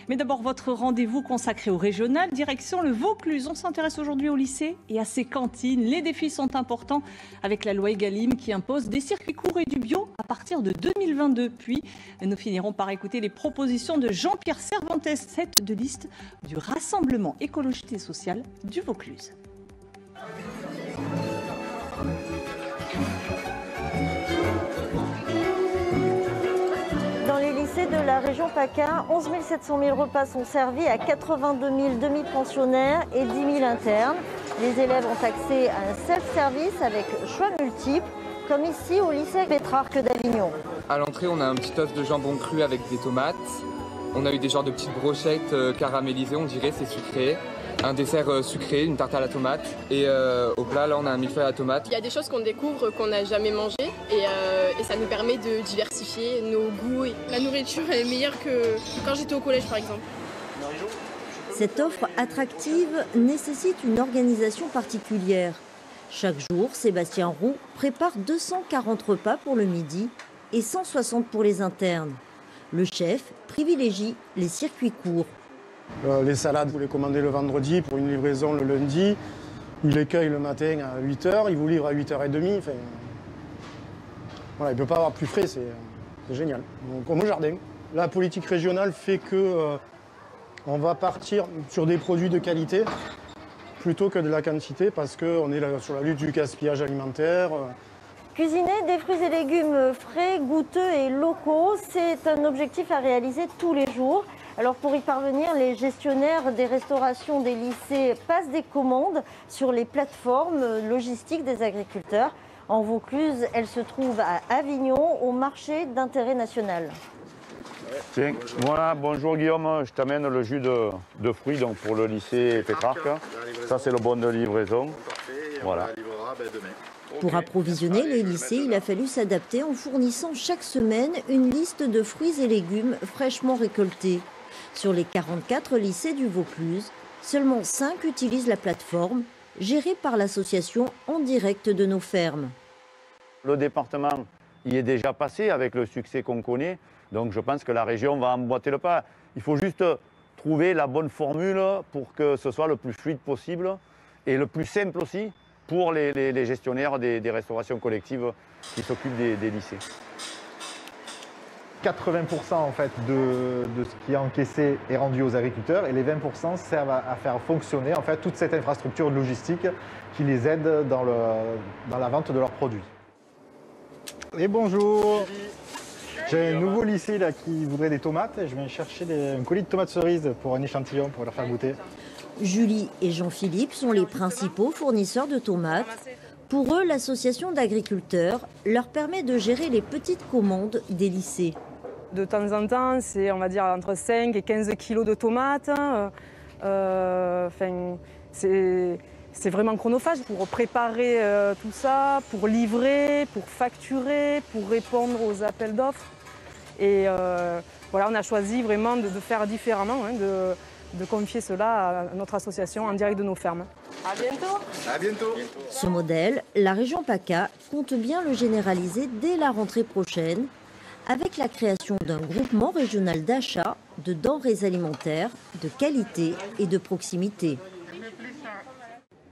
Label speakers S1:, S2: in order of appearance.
S1: Mais d'abord, votre rendez-vous consacré au régional, direction le Vaucluse. On s'intéresse aujourd'hui au lycée et à ses cantines. Les défis sont importants avec la loi Egalim qui impose des circuits courts et du bio à partir de 2022. Puis, nous finirons par écouter les propositions de Jean-Pierre Cervantes, tête de liste du Rassemblement écologiste et social du Vaucluse.
S2: Dans les lycées de la région PACA, 11 700 000 repas sont servis à 82 000 demi-pensionnaires et 10 000 internes. Les élèves ont accès à un self-service avec choix multiples, comme ici au lycée Pétrarque d'Avignon.
S3: À l'entrée, on a un petit œuf de jambon cru avec des tomates. On a eu des genres de petites brochettes caramélisées, on dirait, c'est sucré. Un dessert sucré, une tarte à la tomate. Et au plat, là, on a un millefeuille à la tomate.
S4: Il y a des choses qu'on découvre qu'on n'a jamais mangées et ça nous permet de diversifier nos goûts.
S5: La nourriture elle est meilleure que quand j'étais au collège, par exemple.
S2: Cette offre attractive nécessite une organisation particulière. Chaque jour, Sébastien Roux prépare 240 repas pour le midi et 160 pour les internes. Le chef privilégie les circuits courts.
S6: Les salades, vous les commandez le vendredi pour une livraison le lundi. Il les cueille le matin à 8h, il vous livre à 8h30. Enfin, voilà, il ne peut pas avoir plus frais, c'est génial. Donc, comme au jardin. La politique régionale fait que on va partir sur des produits de qualité plutôt que de la quantité parce qu'on est là sur la lutte du gaspillage alimentaire.
S2: Cuisiner des fruits et légumes frais, goûteux et locaux, c'est un objectif à réaliser tous les jours. Alors pour y parvenir, les gestionnaires des restaurations des lycées passent des commandes sur les plateformes logistiques des agriculteurs. En Vaucluse, elle se trouve à Avignon, au marché d'intérêt national.
S7: Tiens, voilà, bonjour Guillaume, je t'amène le jus de fruits donc pour le lycée Pétrarque. Ça c'est le bon de livraison. Voilà.
S2: Pour approvisionner les lycées, il a fallu s'adapter en fournissant chaque semaine une liste de fruits et légumes fraîchement récoltés. Sur les 44 lycées du Vaucluse, seulement 5 utilisent la plateforme, gérée par l'association En Direct de nos fermes.
S7: Le département y est déjà passé avec le succès qu'on connaît, donc je pense que la région va emboîter le pas. Il faut juste trouver la bonne formule pour que ce soit le plus fluide possible et le plus simple aussi pour les gestionnaires des restaurations collectives qui s'occupent des lycées.
S8: 80% en fait de ce qui est encaissé est rendu aux agriculteurs et les 20% servent à faire fonctionner en fait toute cette infrastructure logistique qui les aide dans la vente de leurs produits. Et bonjour, j'ai un nouveau lycée là qui voudrait des tomates et je viens chercher un colis de tomates cerises pour un échantillon pour leur faire goûter.
S2: Julie et Jean-Philippe sont les principaux fournisseurs de tomates. Pour eux, l'association d'agriculteurs leur permet de gérer les petites commandes des lycées.
S9: De temps en temps, c'est on va dire entre 5 et 15 kilos de tomates. C'est vraiment chronophage pour préparer tout ça, pour livrer, pour facturer, pour répondre aux appels d'offres. Et voilà, on a choisi vraiment de faire différemment, de confier cela à notre association En Direct de nos fermes.
S4: À bientôt.
S3: À bientôt.
S2: Ce modèle, la région PACA compte bien le généraliser dès la rentrée prochaine avec la création d'un groupement régional d'achat de denrées alimentaires de qualité et de proximité.